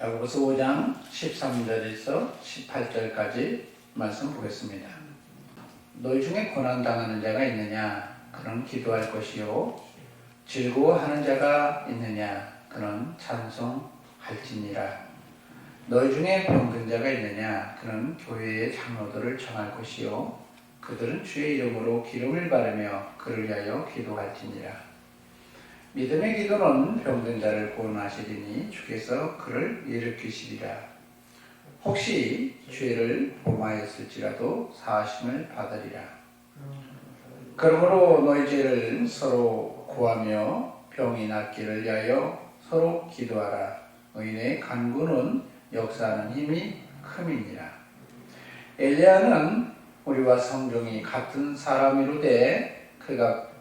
야고보서 5장 13절에서 18절까지 말씀 보겠습니다. 너희 중에 고난당하는 자가 있느냐? 그는 기도할 것이요. 즐거워하는 자가 있느냐? 그는 찬송할지니라. 너희 중에 병든 자가 있느냐? 그는 교회의 장로들을 청할 것이요. 그들은 주의 이름으로 기름을 바르며 그를 위하여 기도할지니라. 믿음의 기도는 병든 자를 구원하시리니 주께서 그를 일으키시리라. 혹시 죄를 범하였을지라도 사하심을 받으리라. 그러므로 너희 죄를 서로 구하며 병이 낫기를 위하여 서로 기도하라. 의인의 간구는 역사하는 힘이 큼이니라. 엘리야는 우리와 성경이 같은 사람이로되 그가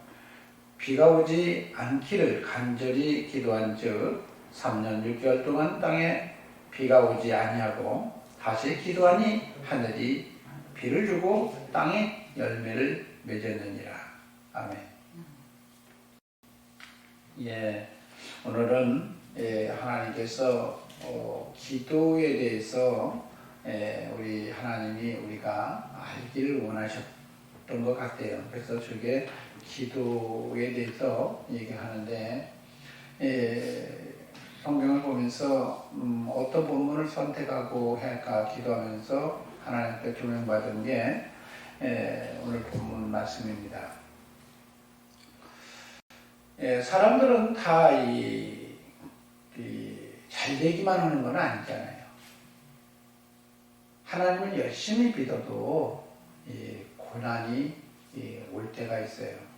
비가 오지 않기를 간절히 기도한 즉 3년 6개월 동안 땅에 비가 오지 아니하고 다시 기도하니 하늘이 비를 주고 땅에 열매를 맺었느니라. 아멘. 오늘은 하나님께서 기도에 대해서 우리 하나님이 우리가 알기를 원하셨던 것 같아요. 그래서 저게 기도에 대해서 얘기하는데 성경을 보면서 어떤 본문을 선택하고 해야 할까 기도하면서 하나님께 조명받은 게 오늘 본문 말씀입니다. 사람들은 다 잘 되기만 하는 건 아니잖아요. 하나님을 열심히 믿어도 고난이 올 때가 있어요.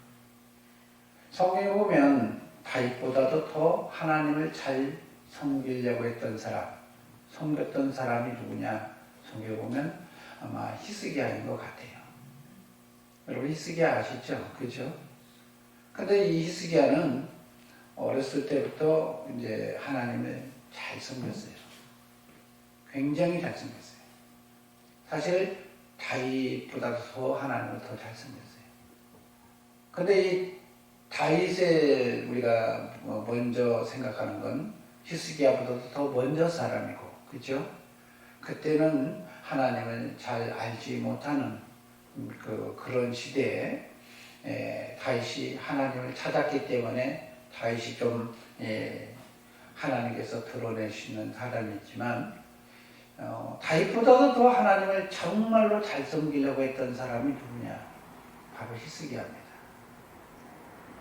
성경에 보면 다윗보다도 더 하나님을 잘 섬기려고 했던 사람, 섬겼던 사람이 누구냐? 성경에 보면 아마 히스기야인 것 같아요. 여러분 히스기야 아시죠? 그죠? 근데 이 히스기야는 어렸을 때부터 이제 하나님을 잘 섬겼어요. 굉장히 잘 섬겼어요. 사실 다윗보다 더 하나님을 더 잘 섬겼어요. 근데 이 다윗을 우리가 먼저 생각하는 건 히스기야보다도 더 먼저 사람이고, 그죠? 그때는 하나님을 잘 알지 못하는 그런 시대에 다윗이 하나님을 찾았기 때문에 다윗이 좀 하나님께서 드러내시는 사람이지만 다윗보다도 더 하나님을 정말로 잘 섬기려고 했던 사람이 누구냐? 바로 히스기야입니다.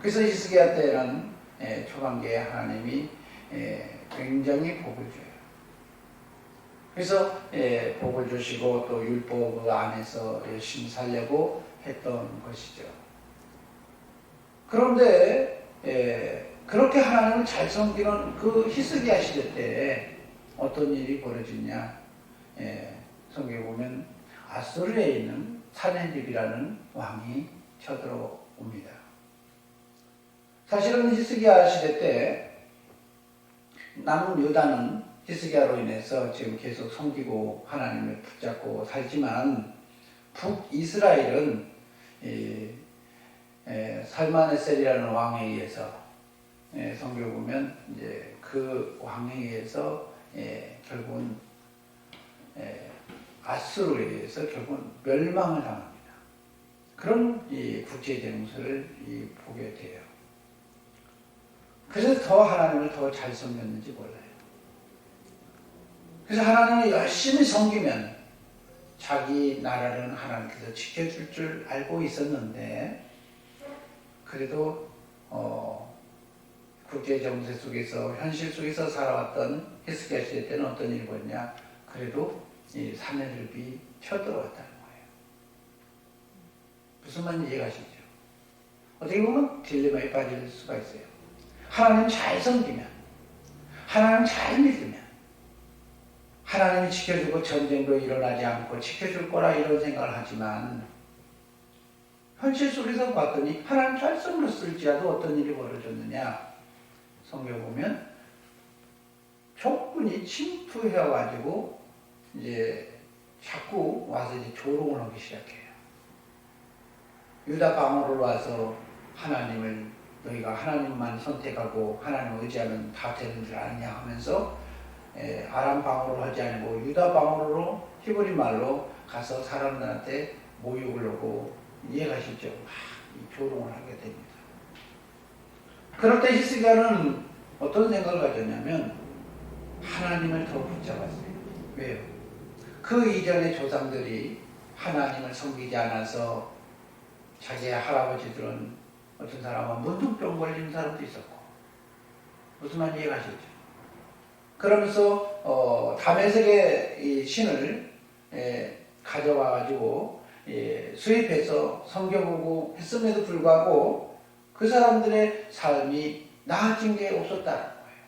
그래서 히스기야 때는 초반기에 하나님이 굉장히 복을 줘요. 그래서 복을 주시고 또 율법 안에서 열심히 살려고 했던 것이죠. 그런데 그렇게 하나님을 잘 섬기는 그 히스기야 시대 때 어떤 일이 벌어지냐? 성경에 보면 아수르에 있는 사네립이라는 왕이 쳐들어옵니다. 사실은 히스기야 시대 때 남은 유다는 히스기야로 인해서 지금 계속 섬기고 하나님을 붙잡고 살지만 북이스라엘은 살마네셀이라는 왕에 의해서 성경에 보면 이제 그 왕에 의해서 결국은 아수르에 의해서 결국은 멸망을 당합니다. 그런 이 국제 정세를 보게 돼요. 그래서 더 하나님을 더 잘 섬겼는지 몰라요. 그래서 하나님을 열심히 섬기면 자기 나라는 하나님께서 지켜줄 줄 알고 있었는데 그래도 국제 정세 속에서 현실 속에서 살아왔던 히스기야 시대 때는 어떤 일이 벌었냐? 그래도 이 사내립이 쳐들어왔다는 거예요. 무슨 말인지 이해가시죠? 어떻게 보면 딜레마에 빠질 수가 있어요. 하나님 잘 섬기면, 하나님 잘 믿으면, 하나님이 지켜주고 전쟁도 일어나지 않고 지켜줄 거라 이런 생각을 하지만 현실 속에서 봤더니 하나님 잘 섬겼을지라도 어떤 일이 벌어졌느냐? 성경에 보면 적군이 침투해가지고 이제 자꾸 와서 이제 조롱을 하기 시작해요. 유다 방어를 와서 하나님을 너희가 하나님만 선택하고 하나님을 의지하면 다 되는 줄 아느냐 하면서 아람 방언으로 하지 않고 유다 방언으로 히브리 말로 가서 사람들한테 모욕을 하고 이해가시죠? 막 조롱을 하게 됩니다. 그럴 때 히스기야는 어떤 생각을 가졌냐면 하나님을 더 붙잡았어요. 왜요? 그 이전의 조상들이 하나님을 섬기지 않아서 자기의 할아버지들은 어떤 사람은 문둥병 걸린 사람도 있었고 무슨 말인지 이해가시죠? 그러면서 다메섹의 이 신을 가져와가지고 수입해서 섬겨보고 했음에도 불구하고 그 사람들의 삶이 나아진 게 없었다는 거예요.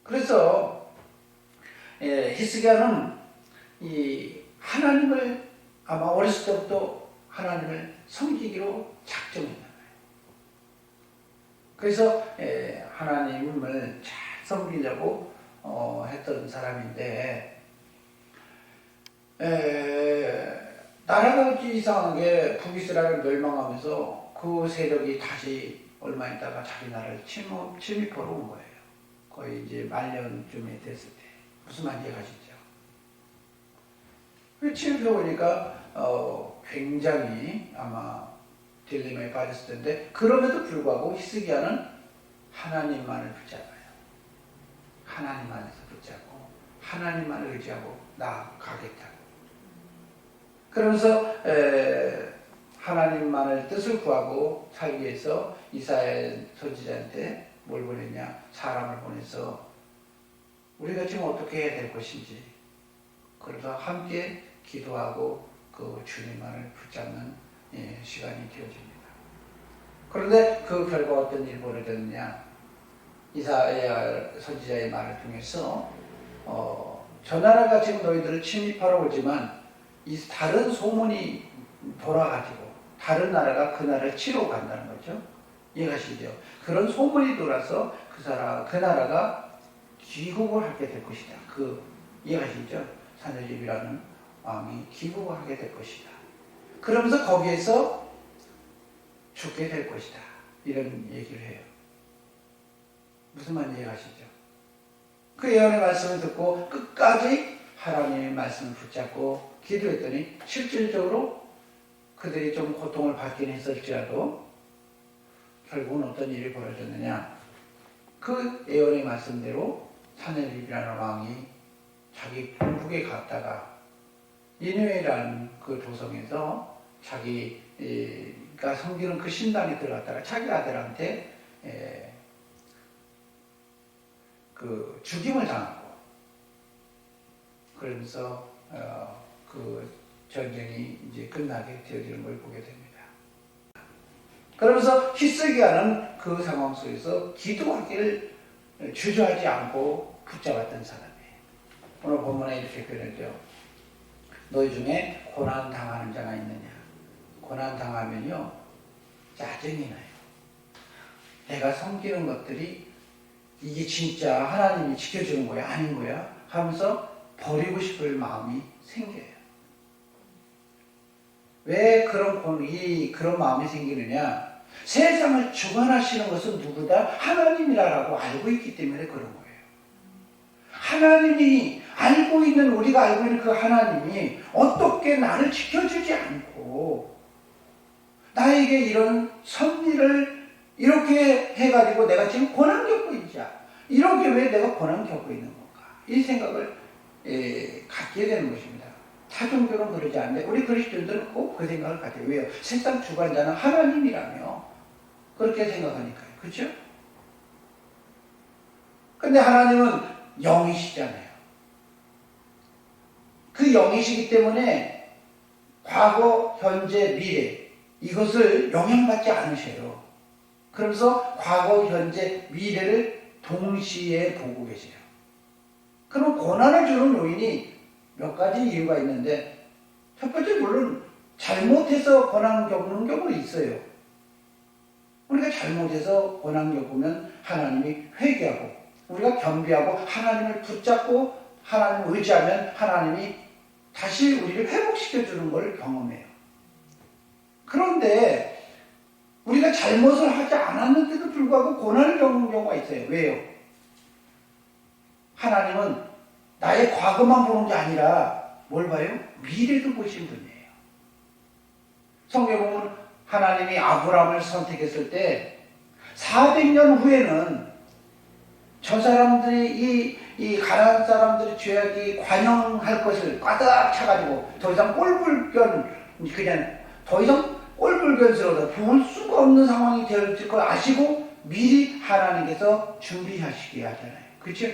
그래서 히스기야는 이 하나님을 아마 어렸을 때부터 하나님을 섬기기로 작정했나 봐요. 그래서 하나님을 잘 섬기려고 했던 사람인데 나라가 이상하게 북이스라엘 멸망하면서 그 세력이 다시 얼마 있다가 자기 나라를 침입하러 온 거예요. 거의 이제 말년쯤에 됐을 때. 무슨 말인지 아시죠? 침입해 보니까 굉장히 아마 딜레마에 빠졌을 텐데 그럼에도 불구하고 히스기야는 하나님만을 붙잡아요. 하나님 안에서 붙잡고 하나님만을 의지하고 나아가겠다고. 그러면서 하나님만을 뜻을 구하고 살기 위해서 이사야 선지자한테 뭘 보냈냐? 사람을 보내서 우리가 지금 어떻게 해야 될 것인지 그래서 함께 기도하고 그 주님만을 붙잡는 시간이 되어집니다. 그런데 그 결과 어떤 일이 벌어졌느냐? 이사야 선지자의 말을 통해서 저 나라가 지금 너희들을 침입하러 오지만 이 다른 소문이 돌아가지고 다른 나라가 그 나라를 치러 간다는 거죠. 이해가시죠? 그런 소문이 돌아서 그 나라가 귀국을 하게 될 것이다. 이해가시죠? 사내립이라는 왕이 귀국을 하게 될 것이다. 그러면서 거기에서 죽게 될 것이다. 이런 얘기를 해요. 무슨 말인지 이해가시죠? 그 예언의 말씀을 듣고 끝까지 하나님의 말씀을 붙잡고 기도했더니 실질적으로 그들이 좀 고통을 받긴 했을지라도 결국은 어떤 일이 벌어졌느냐? 그 예언의 말씀대로 사내립이라는 왕이 자기 본국에 갔다가 니느웨라는 그 도성에서 자기가 섬기는 그 신당에 들어갔다가 자기 아들한테 그 죽임을 당하고 그러면서 그 전쟁이 이제 끝나게 되어지는 걸 보게 됩니다. 그러면서 히스기야는 그 상황 속에서 기도하기를 주저하지 않고 붙잡았던 사람이에요. 오늘 본문에 이렇게 표현했죠. 너희 중에 고난 당하는 자가 있느냐? 고난 당하면요 짜증이 나요. 내가 섬기는 것들이 이게 진짜 하나님이 지켜주는 거야 아닌 거야 하면서 버리고 싶을 마음이 생겨요. 왜 그런 마음이 생기느냐? 세상을 주관하시는 것은 누구다? 하나님이라고 알고 있기 때문에 그런 거예요. 하나님이 알고 있는 우리가 알고 있는 그 하나님이 어떻게 나를 지켜주지 않고 나에게 이런 섭리를 이렇게 해가지고 내가 지금 고난 겪고 있자. 이렇게 왜 내가 고난 겪고 있는 건가? 이 생각을 갖게 되는 것입니다. 타종교는 그러지 않는데 우리 그리스도인들은 꼭 그 생각을 가져요. 왜요? 세상 주관자는 하나님이라며 그렇게 생각하니까요. 그렇죠? 근데 하나님은 영이시잖아요. 그 영이시기 때문에 과거, 현재, 미래 이것을 영향받지 않으셔요. 그러면서 과거, 현재, 미래를 동시에 보고 계세요. 그럼 고난을 주는 요인이 몇 가지 이유가 있는데 첫 번째 물론 잘못해서 고난 겪는 경우도 있어요. 우리가 잘못해서 고난 겪으면 하나님이 회개하고 우리가 겸비하고 하나님을 붙잡고 하나님을 의지하면 하나님이 다시 우리를 회복시켜주는 걸 경험해요. 그런데 우리가 잘못을 하지 않았는데도 불구하고 고난을 겪는 경우가 있어요. 왜요? 하나님은 나의 과거만 보는 게 아니라 뭘 봐요? 미래도 보신 분이에요. 성경에 보면 하나님이 아브라함을 선택했을 때 400년 후에는 저 사람들이 이 가나안 사람들의 죄악이 관영할 것을 까닥 차가지고 더 이상 그냥 더 이상 꼴불견스러워서 볼 수가 없는 상황이 될 걸 아시고 미리 하나님께서 준비하시게 하잖아요. 그렇죠?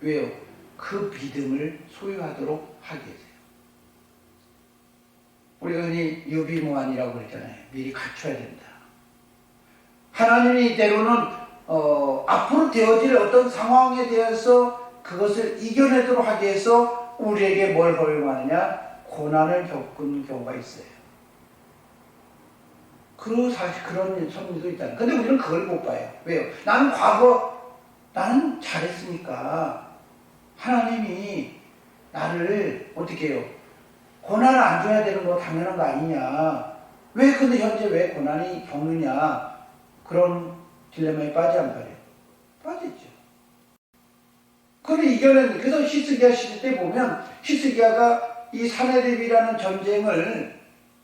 왜요? 그 믿음을 소유하도록 하게 해서요. 우리가 흔히 유비무환이라고 그랬잖아요. 미리 갖춰야 된다. 하나님이 때로는 앞으로 되어질 어떤 상황에 대해서 그것을 이겨내도록 하기 위해서 우리에게 뭘 허용하느냐? 고난을 겪은 경우가 있어요. 사실 그런 선미도 있다. 근데 우리는 그걸 못 봐요. 왜요? 나는 잘했으니까 하나님이 나를 어떻게 해요? 고난을 안 줘야 되는 거 당연한 거 아니냐? 근데 현재 왜 고난이 겪느냐? 그런 딜레마에 빠져 안 빠져요? 빠졌죠. 그래서 히스기야 시대 때 보면 히스기야가 이 사내립이라는 전쟁을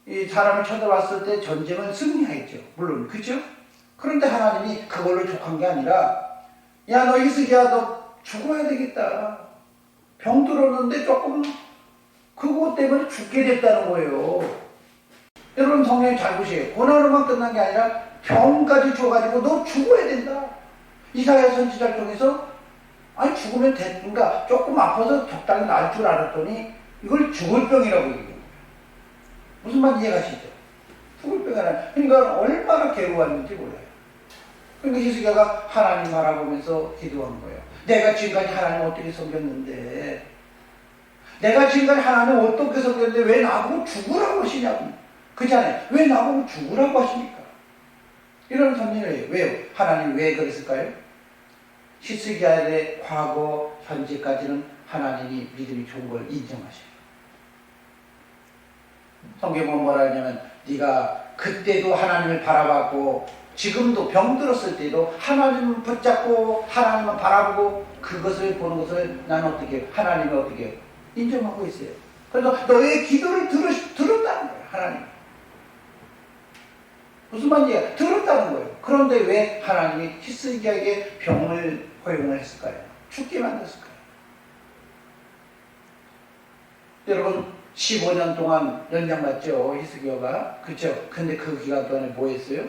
이 사람을 쳐들어왔을 때 전쟁은 승리했죠. 물론 그렇죠? 그런데 하나님이 그걸로 족한 게 아니라 야 너 히스기야 너 죽어야 되겠다. 병 들었는데 조금 그것 때문에 죽게 됐다는 거예요. 여러분 성경이 잘 보세요. 고난으로만 끝난 게 아니라 병까지 줘가지고 너 죽어야 된다. 이사야 선지자를 통해서 아니 죽으면 됐는가 조금 아파서 적당히 나을 줄 알았더니 이걸 죽을 병이라고 얘기해요. 무슨 말인지 이해가시죠? 죽을 병이 아니라 그러니까 얼마나 괴로웠는지 몰라요. 그러니까 히스기야가 하나님 바라보면서 기도한 거예요. 내가 지금까지 하나님 어떻게 섬겼는데 내가 지금까지 하나님 어떻게 섬겼는데 왜 나보고 죽으라고 하시냐고. 그렇잖아요. 왜 나보고 죽으라고 하십니까? 이런 선언을 해요. 왜요? 하나님 왜 그랬을까요? 히스기야의 과거, 현재까지는 하나님이 믿음이 좋은 걸 인정하셔요. 성경에 뭐라 하냐면 네가 그때도 하나님을 바라봤고 지금도 병들었을 때도 하나님을 붙잡고 하나님을 바라보고 그것을 보는 것을 나는 어떻게 해요? 하나님이 어떻게 해요? 인정하고 있어요. 그래서 너의 기도를 들었다는 거예요. 하나님. 무슨 말이에요? 들었다는 거예요. 그런데 왜 하나님이 히스기야에게 병을 허용을 했을까요? 죽게 만들었을까요? 여러분 15년 동안 연장받죠. 히스기야가. 그렇죠? 근데 그 기간 동안에 뭐 했어요?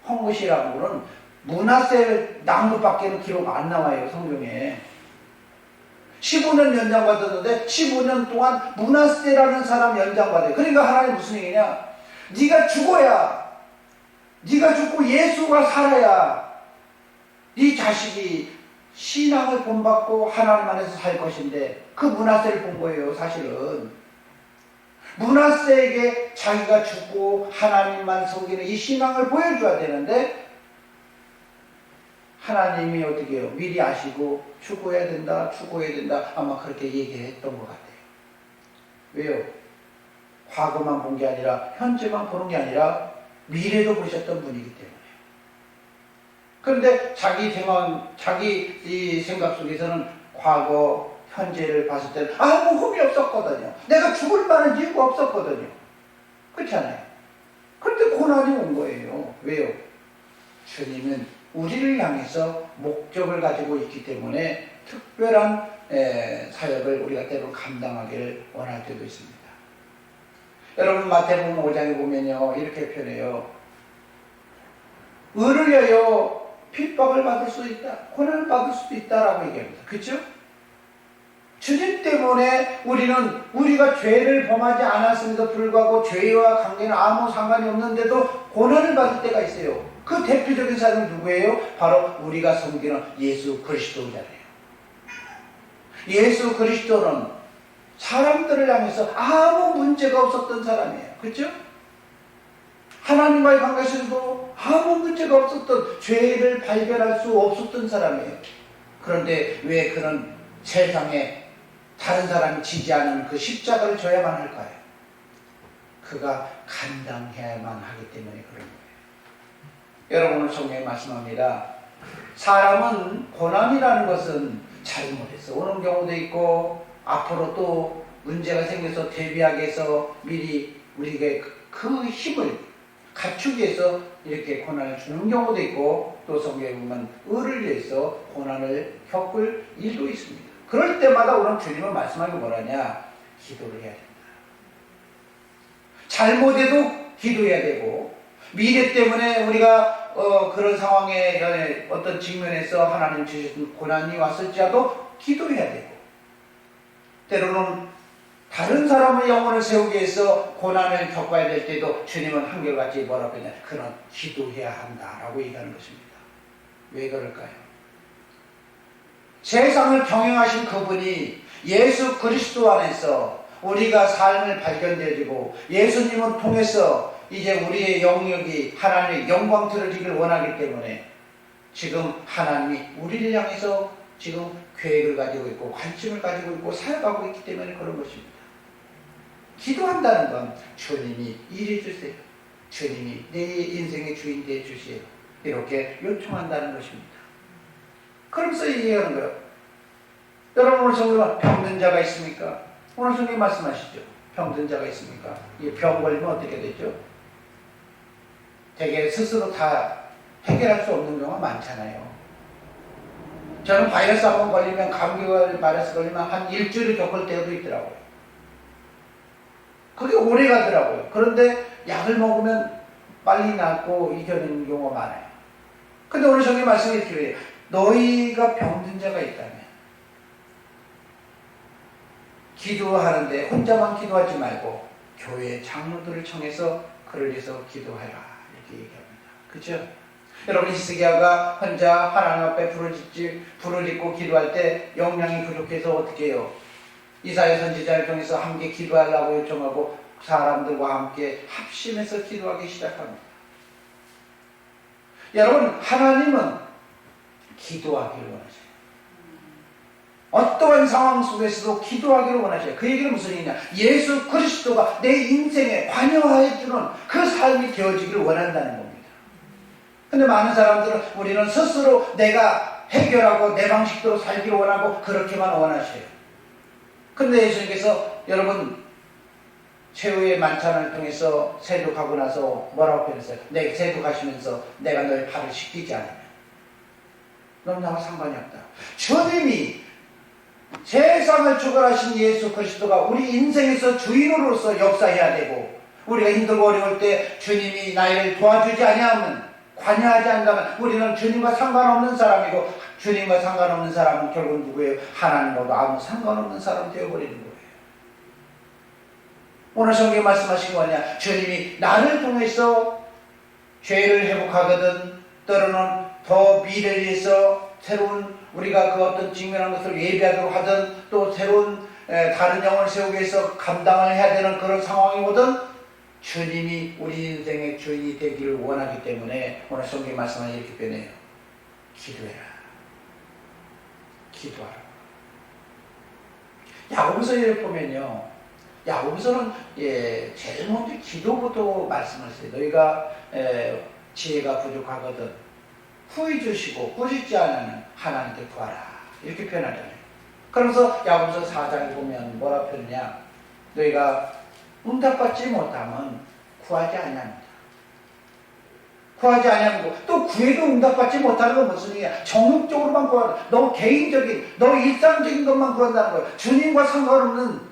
헝굿이라고는 므낫세 낭비밖에는 기록 안 나와요. 성경에. 15년 연장받았는데 15년 동안 므낫세라는 사람 연장받아요. 그러니까 하나님 무슨 얘기냐? 네가 죽어야 네가 죽고 예수가 살아야 네 자식이 신앙을 본받고 하나님 안에서 살 것인데 그 므낫세를 본 거예요. 사실은 므낫세에게 자기가 죽고 하나님만 섬기는 이 신앙을 보여줘야 되는데 하나님이 어떻게 해요? 미리 아시고 죽어야 된다 아마 그렇게 얘기했던 것 같아요. 왜요? 과거만 본 게 아니라 현재만 보는 게 아니라 미래도 보셨던 분이기 때문에요. 그런데 자기 이 생각 속에서는 과거, 현재를 봤을 때는 아무 흠이 없었거든요. 내가 죽을 만한 이유가 없었거든요. 그렇잖아요. 그런데 고난이 온 거예요. 왜요? 주님은 우리를 향해서 목적을 가지고 있기 때문에 특별한 사역을 우리가 때로 감당하기를 원할 때도 있습니다. 여러분 마태복음 5장에 보면요 이렇게 표현해요. 의를 위하여 핍박을 받을 수 있다, 고난을 받을 수도 있다라고 얘기합니다. 그렇죠? 주님 때문에 우리가 죄를 범하지 않았음에도 불구하고 죄와 관계는 아무 상관이 없는데도 고난을 받을 때가 있어요. 그 대표적인 사람은 누구예요? 바로 우리가 섬기는 예수 그리스도잖아요. 예수 그리스도는 사람들을 향해서 아무 문제가 없었던 사람이에요. 그렇죠? 하나님과의 관계에서도 아무 문제가 없었던, 죄를 발견할 수 없었던 사람이에요. 그런데 왜 그는 세상에 다른 사람이 지지 않은 그 십자가를 져야만 할까요? 그가 감당해야만 하기 때문에 그런 거예요. 여러분 오늘 성경에 말씀합니다. 사람은 고난이라는 것은 잘못해서 오는 경우도 있고 앞으로 또 문제가 생겨서 대비하기 위해서 미리 우리에게 그 힘을 갖추기 위해서 이렇게 고난을 주는 경우도 있고 또 성경에 보면 의를 위해서 고난을 겪을 일도 있습니다. 그럴 때마다 오늘 주님은 말씀하는 게 뭐라냐? 기도를 해야 된다. 잘못해도 기도해야 되고 미래 때문에 우리가 그런 상황에 어떤 직면에서 하나님 주신 고난이 왔을지라도 기도해야 되고 때로는 다른 사람의 영혼을 세우기 위해서 고난을 겪어야 될 때도 주님은 한결같이 뭐라고 했냐? 그는 기도해야 한다라고 얘기하는 것입니다. 왜 그럴까요? 세상을 경영하신 그분이 예수 그리스도 안에서 우리가 삶을 발견되어지고 예수님을 통해서 이제 우리의 영역이 하나님의 영광 드러지길 원하기 때문에 지금 하나님이 우리를 향해서 지금 계획을 가지고 있고 관심을 가지고 있고 살아가고 있기 때문에 그런 것입니다. 기도한다는 건 주님이 일해 주세요. 주님이 내 인생의 주인 되어 주세요. 이렇게 요청한다는 것입니다. 그러면서 얘기하는 거예요. 여러분 오늘 성경에 병든 자가 있습니까? 오늘 성경 말씀하시죠. 병든 자가 있습니까? 이 병 걸리면 어떻게 되죠? 되게 스스로 다 해결할 수 없는 경우가 많잖아요. 저는 바이러스 한번 걸리면 감기 바이러스 걸리면 한 일주일을 겪을 때도 있더라고요. 그게 오래 가더라고요. 그런데 약을 먹으면 빨리 낫고 이겨내는 경우가 많아요. 근데 오늘 성경 말씀이 이렇게 해요. 너희가 병든 자가 있다면 기도하는데 혼자만 기도하지 말고 교회 장로들을 청해서 그를 위해서 기도하라 이렇게 얘기합니다. 그렇죠? 여러분 히스기야가 혼자 하나님 앞에 불을 짓고 기도할 때 역량이 부족해서 어떻게 해요? 이사야 선지자를 통해서 함께 기도하려고 요청하고 사람들과 함께 합심해서 기도하기 시작합니다. 여러분 하나님은 기도하기를 원하세요. 어떠한 상황 속에서도 기도하기를 원하셔요. 그 얘기는 무슨 얘기냐? 예수 그리스도가 내 인생에 관여해주는 그 삶이 되어지기를 원한다는 겁니다. 근데 많은 사람들은 우리는 스스로 내가 해결하고 내 방식대로 살기를 원하고 그렇게만 원하셔요. 근데 예수님께서 여러분 최후의 만찬을 통해서 세독하고 나서 뭐라고 표현했어요? 내 세독하시면서 내가 너의 발을 씻기지 않으면 넌 나와 상관이 없다. 주님이 세상을 주관하신 예수 그리스도가 우리 인생에서 주인으로서 역사해야 되고 우리가 힘들고 어려울 때 주님이 나를 도와주지 아니하면 관여하지 않는다면 우리는 주님과 상관없는 사람이고 주님과 상관없는 사람은 결국 누구예요? 하나님과도 아무 상관없는 사람 되어버리는 거예요. 오늘 성경에 말씀하신 거 뭐냐? 주님이 나를 통해서 죄를 회복하거든 때로는 더 미래를 위해서 새로운 우리가 그 어떤 직면한 것을 예비하도록 하든 또 새로운 다른 영혼을 세우기 위해서 감당을 해야 되는 그런 상황이 오든 주님이 우리 인생의 주인이 되기를 원하기 때문에 오늘 성경에 말씀하는 이렇게 표현해요. 기도해라. 기도하라. 야고보서에 보면요. 야고보서는 제일 먼저 기도부터 말씀하세요. 너희가 지혜가 부족하거든 후히 주시고 꾸짖지 않으면 하나님께 구하라. 이렇게 표현하잖아요. 그러면서 야고보서 4장에 보면 뭐라 표현하냐? 너희가 응답받지 못하면 구하지 아니합니다. 구하지 아니하고 또 구해도 응답받지 못하는 건 무슨 얘기야? 정욕적으로만 구한다. 너 개인적인, 너 일상적인 것만 구한다는 거예요. 주님과 상관없는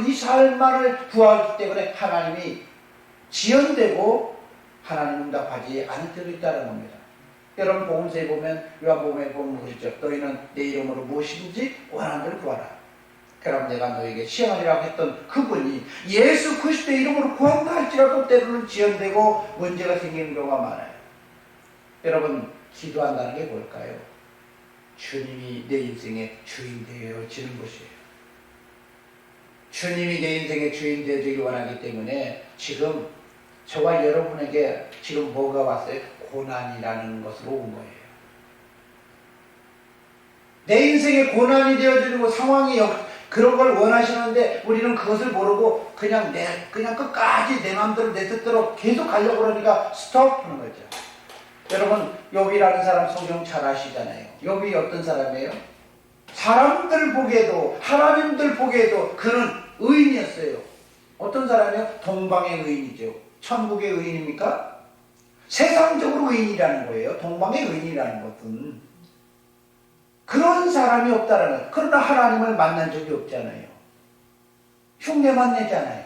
이 삶만을 구하기 때문에 하나님이 지연되고 하나님 응답하지 않을 때도 있다는 겁니다. 여러분 복음서에 보면 요한복음에 보면 그러죠. 너희는 내 이름으로 무엇이든지 원하는 대로 구하라. 그럼 내가 너에게 시행하리라고 했던 그분이 예수 그리스도의 이름으로 구한다 할지라도 때로는 지연되고 문제가 생기는 경우가 많아요. 여러분 기도한다는 게 뭘까요? 주님이 내 인생의 주인 되어지는 것이에요. 주님이 내 인생의 주인 되어지길 원하기 때문에 지금 저와 여러분에게 지금 뭐가 왔어요? 고난이라는 것으로 온 거예요. 내 인생의 고난이 되어지고 상황이 그런 걸 원하시는데 우리는 그것을 모르고 그냥 끝까지 내 마음대로 내 뜻대로 계속 가려고 그러니까 스톱 하는 거죠. 여러분, 욥이라는 사람 성경 잘 아시잖아요. 욥이 어떤 사람이에요? 사람들 보기에도, 하나님들 보기에도 그는 의인이었어요. 어떤 사람이요? 동방의 의인이죠. 천국의 의인입니까? 세상적으로 의인이라는 거예요. 동방의 의인이라는 것은. 그런 사람이 없다라는 거예요. 그러나 하나님을 만난 적이 없잖아요. 흉내만 내잖아요.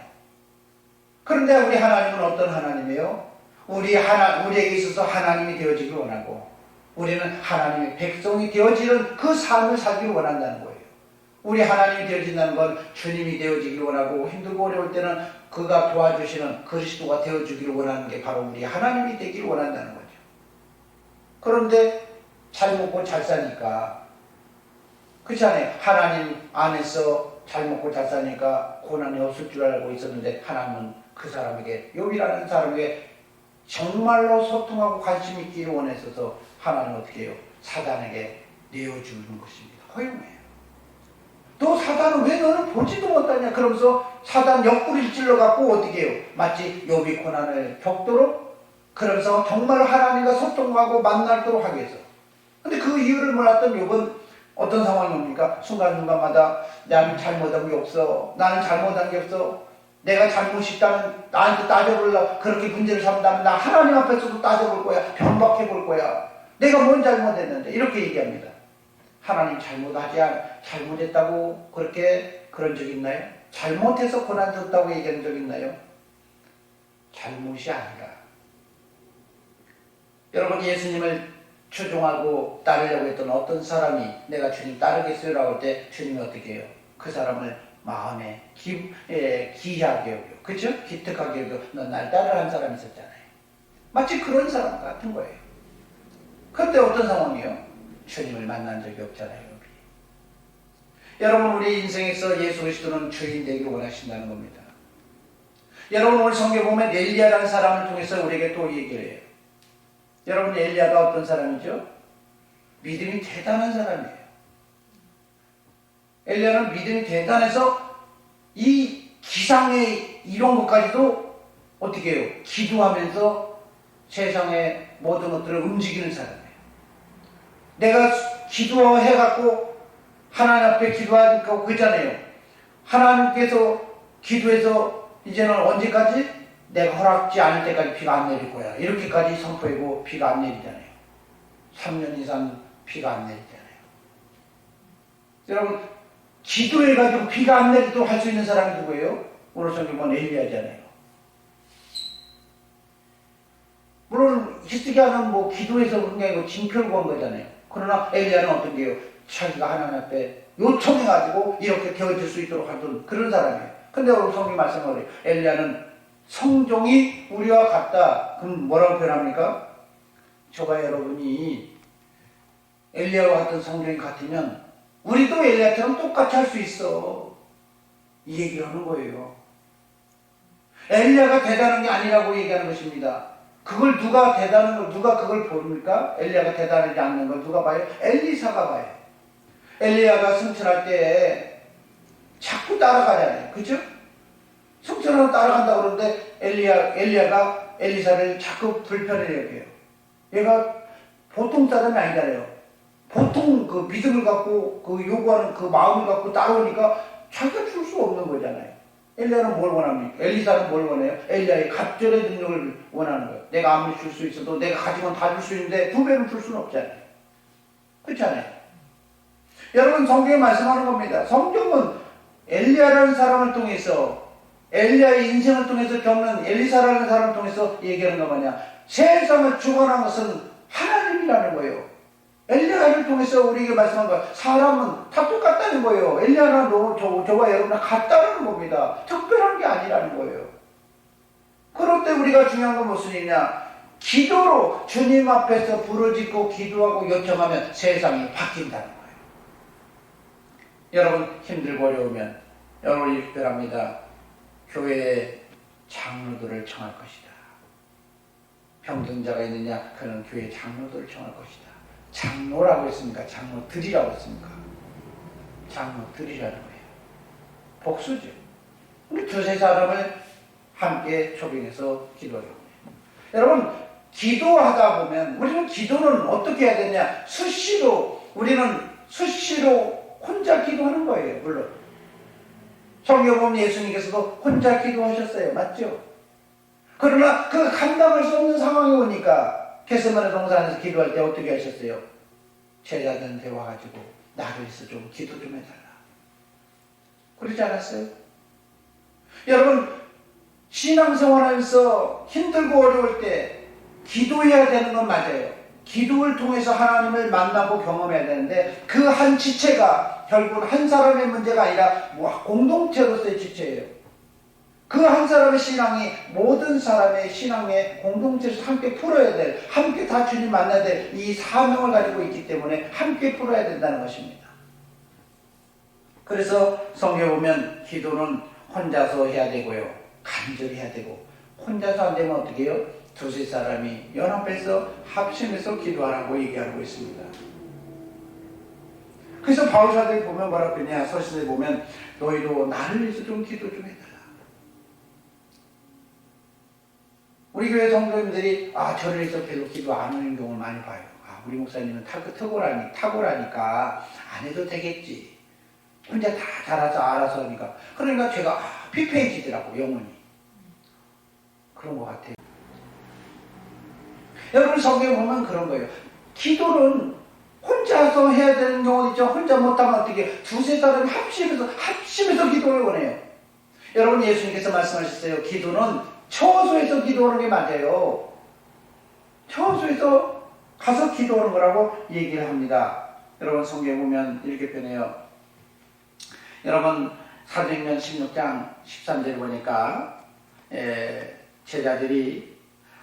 그런데 우리 하나님은 어떤 하나님이에요? 우리에게 있어서 하나님이 되어지길 원하고, 우리는 하나님의 백성이 되어지는 그 삶을 살기를 원한다는 거예요. 우리 하나님이 되어진다는 건 주님이 되어지길 원하고, 힘들고 어려울 때는 그가 도와주시는 그리스도가 되어주기를 원하는 게 바로 우리 하나님이 되기를 원한다는 거죠. 그런데 잘 먹고 잘 사니까, 그렇지 않아요? 하나님 안에서 잘 먹고 잘 사니까 고난이 없을 줄 알고 있었는데, 하나님은 그 사람에게, 욥이라는 사람에게 정말로 소통하고 관심 있기를 원했어서 하나님은 어떻게 해요? 사단에게 내어주는 것입니다. 허용해요. 또 사단은 왜 너는 보지도 못하냐? 그러면서 사단 옆구리를 찔러갖고 어떻게 해요? 마치 욥이 고난을 겪도록, 그러면서 정말 하나님과 소통하고 만나도록 하기 위해서. 근데 그 이유를 몰랐던 욥은 어떤 상황입니까? 순간순간마다 나는 잘못한 게 없어. 나는 잘못한 게 없어. 내가 잘못이 있다면 나한테 따져볼라. 그렇게 문제를 삼다면 나 하나님 앞에서도 따져볼 거야. 변박해 볼 거야. 내가 뭔 잘못했는데. 이렇게 얘기합니다. 하나님 잘못했다고 그렇게 그런 적 있나요? 잘못해서 고난 줬다고 얘기한 적 있나요? 잘못이 아니라, 여러분, 예수님을 추종하고 따르려고 했던 어떤 사람이 내가 주님 따르겠어요 라고 할 때 주님이 어떻게 해요? 그 사람을 마음에 기이하게 여겨, 그렇죠? 기특하게 여겨. 넌 날 따르라는 사람이 있었잖아요. 마치 그런 사람 같은 거예요. 그런데 어떤 상황이에요? 주님을 만난 적이 없잖아요. 여러분, 우리 인생에서 예수 그리스도는 주인 되기를 원하신다는 겁니다. 여러분, 오늘 성경 보면 엘리야라는 사람을 통해서 우리에게 또 얘기를 해요. 여러분, 엘리야가 어떤 사람이죠? 믿음이 대단한 사람이에요. 엘리야는 믿음이 대단해서 이 기상의 이런 것까지도 어떻게 해요? 기도하면서 세상의 모든 것들을 움직이는 사람이에요. 내가 기도해갖고 하나님 앞에 기도하니까 그잖아요. 하나님께서 기도해서 이제는 언제까지? 내가 허락지 않을 때까지 비가 안 내릴 거야. 이렇게까지 선포하고 비가 안 내리잖아요. 3년 이상 비가 안 내리잖아요. 여러분, 기도해가지고 비가 안 내리도록 할 수 있는 사람이 누구예요? 오늘 성경은 엘리야잖아요. 물론 히스기야는 뭐 기도해서 그런 게 아니고 징표를 구한 거잖아요. 그러나 엘리야는 어떤 게요? 자기가 하나님 앞에 요청해가지고 이렇게 되어질 수 있도록 하던 그런 사람이에요. 근데 오늘 성경 말씀을 엘리야는 성종이 우리와 같다. 그럼 뭐라고 표현합니까? 저가 여러분이 엘리야와 같은 성종이 같으면 우리도 엘리야처럼 똑같이 할 수 있어. 이 얘기를 하는 거예요. 엘리야가 대단한 게 아니라고 얘기하는 것입니다. 그걸 누가 그걸 보릅니까? 엘리야가 대단하지 않는 걸 누가 봐요? 엘리사가 봐요. 엘리야가 승천할 때 자꾸 따라가잖아요. 그죠? 승천하러 따라간다고 그러는데 엘리야가 엘리사를 자꾸 불편해 여겨요. 얘가 보통 사람이 아니잖아요. 보통 그 믿음을 갖고 그 요구하는 그 마음을 갖고 따라오니까 자기가 줄 수 없는 거잖아요. 엘리야는 뭘 원합니까? 엘리사는 뭘 원해요? 엘리야의 갑절의 능력을 원하는 거예요. 내가 아무리 줄 수 있어도 내가 가진 건 다 줄 수 있는데 2배는 줄 수는 없잖아요. 그렇지 않아요? 여러분, 성경에 말씀하는 겁니다. 성경은 엘리야라는 사람을 통해서, 엘리야의 인생을 통해서 겪는 엘리사라는 사람을 통해서 얘기하는 거 뭐냐? 세상을 주관한 것은 하나님이라는 거예요. 엘리야를 통해서 우리에게 말씀한 거예요. 사람은 다 똑같다는 거예요. 엘리야나 저와 여러분은 같다는 겁니다. 특별한 게 아니라는 거예요. 그럴 때 우리가 중요한 건 무슨 일이냐? 기도로 주님 앞에서 부르짖고 기도하고 요청하면 세상이 바뀐다는 거예요. 여러분, 힘들고 어려우면 여러분이 특별합니다. 교회에 장로들을 청할 것이다. 병든자가 있느냐? 그는 교회 장로들을 청할 것이다. 장로라고 했습니까? 장로들이라고 했습니까? 장로들이라는 거예요. 복수죠. 우리 두세 사람을 함께 초빙해서 기도하려고 해요. 여러분, 기도하다 보면 우리는 기도는 어떻게 해야 되냐? 우리는 수시로 혼자 기도하는 거예요. 물론 성경 보면 예수님께서도 혼자 기도하셨어요. 맞죠? 그러나 그 감당할 수 없는 상황이 오니까 겟세마네 동산에서 기도할 때 어떻게 하셨어요? 제자들한테 와가지고 나를 위해서 좀 기도 좀 해달라. 그러지 않았어요? 여러분, 신앙생활하면서 힘들고 어려울 때 기도해야 되는 건 맞아요. 기도를 통해서 하나님을 만나고 경험해야 되는데 그 한 지체가 결국은 한 사람의 문제가 아니라 공동체로서의 지체예요. 그 한 사람의 신앙이 모든 사람의 신앙의 공동체에서 함께 풀어야 될, 함께 다 주님 만나야 될 이 사명을 가지고 있기 때문에 함께 풀어야 된다는 것입니다. 그래서 성경에 보면 기도는 혼자서 해야 되고요. 간절히 해야 되고, 혼자서 안 되면 어떻게 해요? 두세 사람이 연합해서 합심해서 기도하라고 얘기하고 있습니다. 그래서 바울 사도에 보면 뭐라고 그러냐? 서신에 보면 너희도 나를 위해서 좀 기도 좀 해달라. 우리 교회 성도님들이 저를 위해서 별로 기도 안 하는 경우를 많이 봐요. 우리 목사님은 탁월하니까 안 해도 되겠지. 혼자 다 알아서 하니까. 그러니까 제가 피폐해지더라고, 영혼이. 그런 것 같아요. 여러분, 성경에 보면 그런 거예요. 기도는 혼자서 해야 되는 경우도 있죠. 혼자 못하면 어떻게 두세 사람이 합심해서 기도를 원해요. 여러분, 예수님께서 말씀하셨어요. 기도는 처소에서 기도하는 게 맞아요. 처소에서 가서 기도하는 거라고 얘기를 합니다. 여러분, 성경에 보면 이렇게 표현해요. 여러분, 사도행전 16장 13절에 보니까 제자들이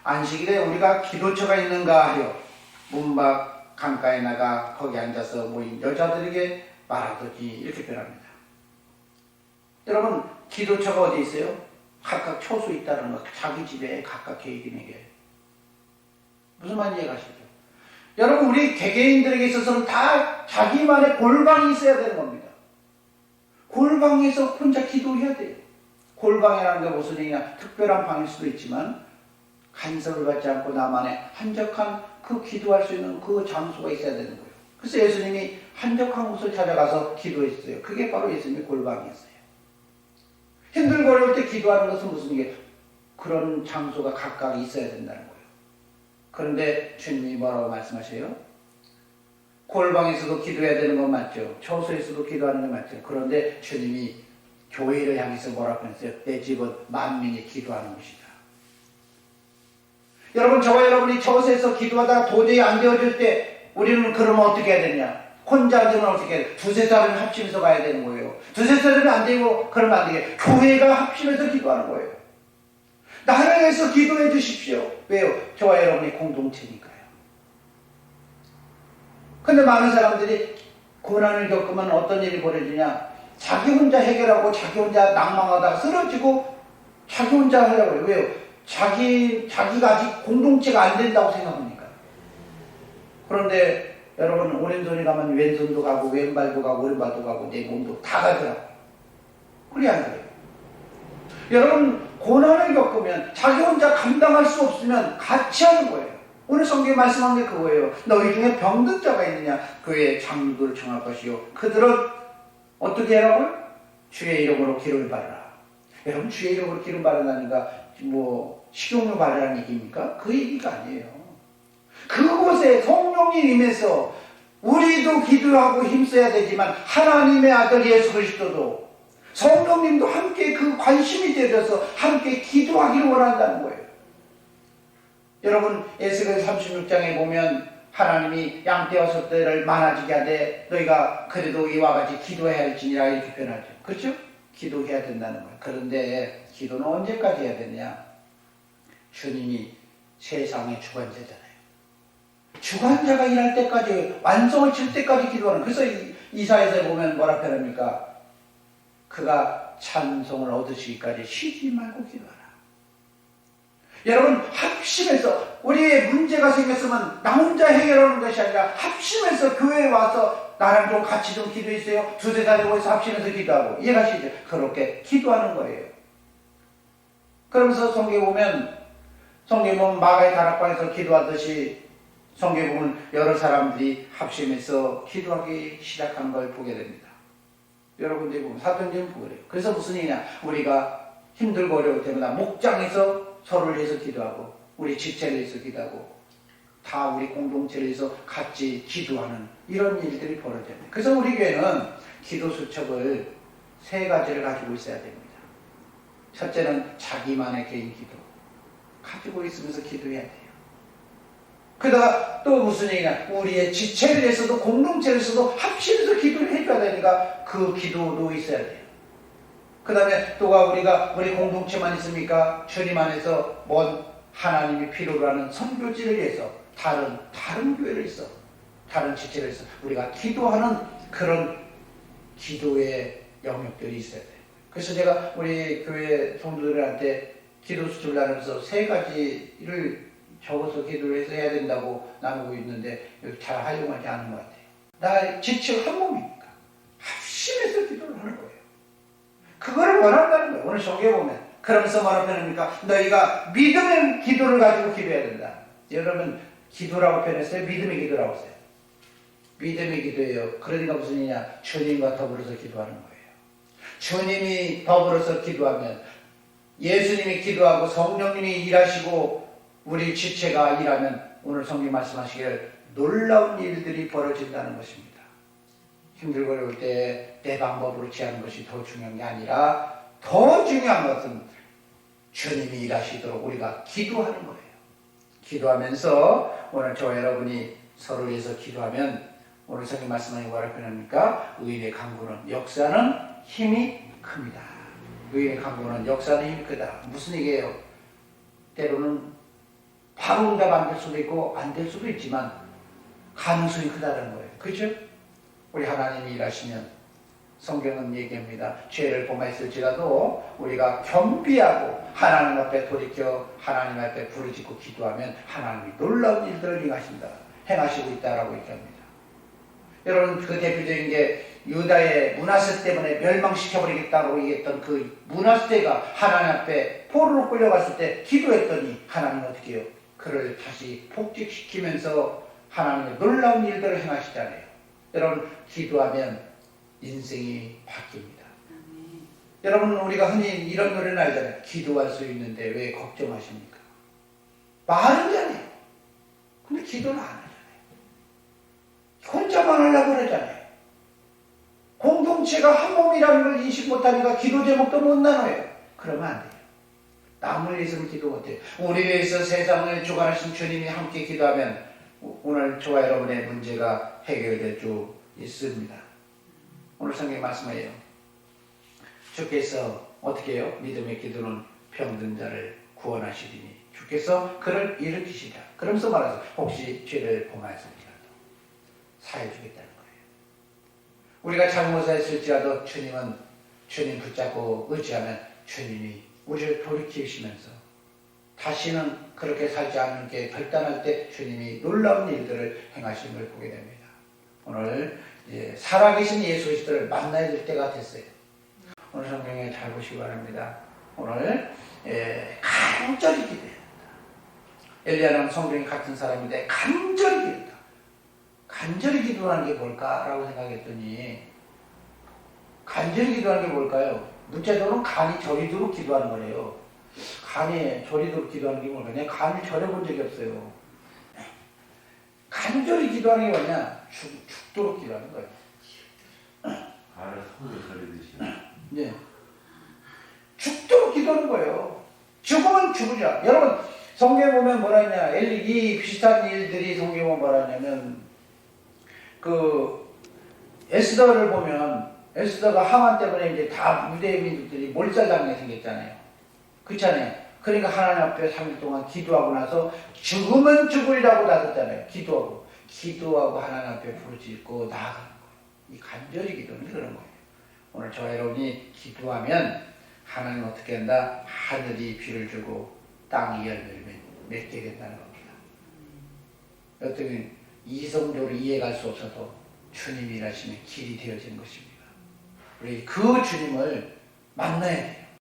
안식일에 우리가 기도처가 있는가 하여 문 밖 강가에 나가 거기 앉아서 모인 여자들에게 말하더니 이렇게 표현합니다. 여러분, 기도처가 어디 있어요? 각각 처소 있다는 거. 자기 집에 각각 개인에게. 무슨 말인지 이해가시죠? 여러분, 우리 개개인들에게 있어서는 다 자기만의 골방이 있어야 되는 겁니다. 골방에서 혼자 기도해야 돼요. 골방이라는 게 무슨 얘기냐? 특별한 방일 수도 있지만 간섭을 받지 않고 나만의 한적한 그 기도할 수 있는 그 장소가 있어야 되는 거예요. 그래서 예수님이 한적한 곳을 찾아가서 기도했어요. 그게 바로 예수님의 골방이었어요. 힘들고 어려울 때 기도하는 것은 무슨 얘기예요? 그런 장소가 각각 있어야 된다는 거예요. 그런데 주님이 뭐라고 말씀하세요? 골방에서도 기도해야 되는 건 맞죠. 처소에서도 기도하는 건 맞죠. 그런데 주님이 교회를 향해서 뭐라고 했어요? 내 집은 만민이 기도하는 곳이다. 여러분, 저와 여러분이 처소에서 기도하다가 도저히 안 되어질 때 우리는 그러면 어떻게 해야 되냐? 혼자 되면 어떻게 해야 돼? 두세 사람이 합심해서 가야 되는 거예요. 두세 사람이 안 되고 그러면 안 되게 교회가 합심해서 기도하는 거예요. 나를 위해서 기도해 주십시오. 왜요? 저와 여러분이 공동체니까요. 근데 많은 사람들이 고난을 겪으면 어떤 일이 벌어지냐? 자기 혼자 해결하고 자기 혼자 낭망하다가 쓰러지고 자기 혼자 하려고 해요. 왜요? 자기가 아직 공동체가 안 된다고 생각하니까. 그런데 여러분, 오른손이 가면 왼손도 가고 왼발도 가고 오른발도 가고 내 몸도 다 가더라고요. 그래 안 그래요? 여러분, 고난을 겪으면 자기 혼자 감당할 수 없으면 같이 하는 거예요. 오늘 성경에 말씀한 게 그거예요. 너희 중에 병든 자가 있느냐? 그의 장로들을 청할 것이요. 그들은 어떻게 하라고요? 주의 이름으로 기름을 바르라. 여러분, 주의 이름으로 기름 바르라니까 식용유 바르라는 얘기입니까? 그 얘기가 아니에요. 그곳에 성령이 임해서 우리도 기도하고 힘써야 되지만 하나님의 아들 예수 그리스도도 성령님도 함께 그 관심이 되어서 함께 기도하기를 원한다는 거예요. 여러분, 에스겔 36장에 보면 하나님이 양떼와 소떼를 많아지게 하되 너희가 그래도 이와 같이 기도해야 할지니라 이렇게 표현하죠. 그렇죠? 기도해야 된다는 거예요. 그런데 기도는 언제까지 해야 되냐? 주님이 세상의 주관자잖아요. 주관자가 일할 때까지, 완성을 칠 때까지 기도하는. 그래서 이사야서에 보면 뭐라 표현합니까? 그가 찬송을 얻으시기까지 쉬지 말고 기도하라. 여러분, 합심해서 우리의 문제가 생겼으면 나 혼자 해결하는 것이 아니라 합심해서 교회에 와서 나랑 좀 같이 좀 기도했어요. 두세 달에 모여서 합심해서 기도하고. 이해가시죠? 그렇게 기도하는 거예요. 그러면서 성경에 보면 성경에 보면 마가의 다락방에서 기도하듯이 성경에 보면 여러 사람들이 합심해서 기도하기 시작한 걸 보게 됩니다. 여러분들이 보면 사도행전 보고 그래요. 그래서 무슨 일이냐, 우리가 힘들고 어려울 때마다 목장에서 서로를 위해서 기도하고 우리 지체를 위해서 기도하고 다 우리 공동체를 위해서 같이 기도하는 이런 일들이 벌어집니다. 그래서 우리 교회는 기도 수첩을 3가지를 가지고 있어야 됩니다. 첫째는 자기만의 개인 기도 가지고 있으면서 기도해야 돼요. 그러다가 또 무슨 얘기냐, 우리의 지체를 위해서도 공동체를 위해서도 합심해서 기도를 해줘야 되니까 그 기도도 있어야 돼요. 그 다음에 또가 우리가 우리 공동체만 있습니까? 주님 안에서 먼 하나님이 필요로 하는 선교지를 위해서 다른 교회를 있어, 다른 지체를 있어 우리가 기도하는 그런 기도의 영역들이 있어야 돼요. 그래서 제가 우리 교회 성도들한테 기도 수첩을 나누면서 3가지를 적어서 기도를 해서 해야 된다고 나누고 있는데 잘 활용하지 않은 것 같아요. 나 지체가 한 몸이니까 합심해서 기도를 하는 거예요. 그거를 원한다는 거예요. 오늘 성경에 보면 그러면서 뭐라고 표현합니까? 너희가 믿음의 기도를 가지고 기도해야 된다. 여러분 기도라고 표현했어요? 믿음의 기도라고 했어요? 믿음의 기도예요. 그러니까 무슨 일이냐, 주님과 더불어서 기도하는 거예요. 주님이 더불어서 기도하면, 예수님이 기도하고 성령님이 일하시고 우리 지체가 일하면 오늘 성경 말씀하시기를 놀라운 일들이 벌어진다는 것입니다. 힘들고 어려울 때 내 방법으로 취하는 것이 더 중요한 게 아니라 더 중요한 것은 주님이 일하시도록 우리가 기도하는 거예요. 기도하면서 오늘 저와 여러분이 서로 위해서 기도하면 오늘 성경 말씀하신 뭐라고 표현합니까? 의인의 강구는 역사는 힘이 큽니다. 의인의 강구는 역사는 힘이 크다. 무슨 얘기예요? 때로는 바로 응답 안 될 수도 있고 안 될 수도 있지만 가능성이 크다는 거예요. 그렇죠? 우리 하나님이 일하시면 성경은 얘기합니다. 죄를 범했을지라도 우리가 겸비하고 하나님 앞에 돌이켜 하나님 앞에 부르짖고 기도하면 하나님이 놀라운 일들을 행하시고 있다라고 얘기합니다. 여러분 그 대표적인 게 유다의 므낫세 때문에 멸망시켜버리겠다고 얘기했던 그 므낫세가 하나님 앞에 포로로 끌려갔을 때 기도했더니 하나님은 어떻게 해요? 그를 다시 복직시키면서 하나님의 놀라운 일들을 행하시잖아요. 여러분 기도하면 인생이 바뀝니다. 여러분 우리가 흔히 이런 노래는 알잖아요. 기도할 수 있는데 왜 걱정하십니까? 말은 잘해요. 근데 기도는 안 하잖아요. 혼자만 하려고 그러잖아요. 공동체가 한 몸이라는 걸 인식 못하니까 기도 제목도 못 나눠요. 그러면 안 돼요. 남을 위해서는 기도 못해요. 우리 위해서 세상을 주관하신 주님이 함께 기도하면 오늘 저와 여러분의 문제가 해결될 수 있습니다. 오늘 성경 말씀이에요. 주께서 어떻게 해요? 믿음의 기도는 병든 자를 구원하시리니 주께서 그를 일으키시다. 그러면서 말하죠. 혹시 죄를 범하였을지라도 사해 주겠다는 거예요. 우리가 잘못했을지라도 주님 붙잡고 의지하면 주님이 우리를 돌이키시면서 다시는 그렇게 살지 않는 게 결단할 때 주님이 놀라운 일들을 행하시는 걸 보게 됩니다. 오늘 살아계신 예수 그리스도를 만나야 될 때가 됐어요. 오늘 성경에 잘 보시기 바랍니다. 오늘 간절히 기도해야 된다. 엘리야는 성경이 같은 사람인데 간절히 기도한다. 간절히 기도하는 게 뭘까라고 생각했더니 간절히 기도하는 게 뭘까요? 문자적으로는 간이 저리도록 기도하는 거래요. 간이 저리도록 기도하는 게 뭘까? 내가 간을 저려본 적이 없어요. 간절히 기도하는 게 뭐냐? 죽도록 기도하는 거예요. 간을 손으로 저리듯이. 네. 죽도록 기도하는 거예요. 죽으면 죽으자. 여러분 성경에 보면 뭐라 했냐? 이 비슷한 일들이 성경에 보면 뭐라 했냐면 그 에스더를 보면 에스더가 하만 때문에 이제 다 유대 민족들이 몰살당하게 생겼잖아요. 그렇잖아요. 그러니까 하나님 앞에 3일 동안 기도하고 나서 죽으면 죽으리라고 놔뒀잖아요. 기도하고 하나님 앞에 부르짖고 나아가는 거예요. 이 간절히 기도는 그런 거예요. 오늘 저와 여러분이 기도하면 하나님은 어떻게 한다? 하늘이 비를 주고 땅이 열매를 맺게 된다는 겁니다. 어떻게 이성적으로 이해할 수 없어도 주님이 일하시면 길이 되어지는 것입니다. 우리 그 주님을 만나야 돼요.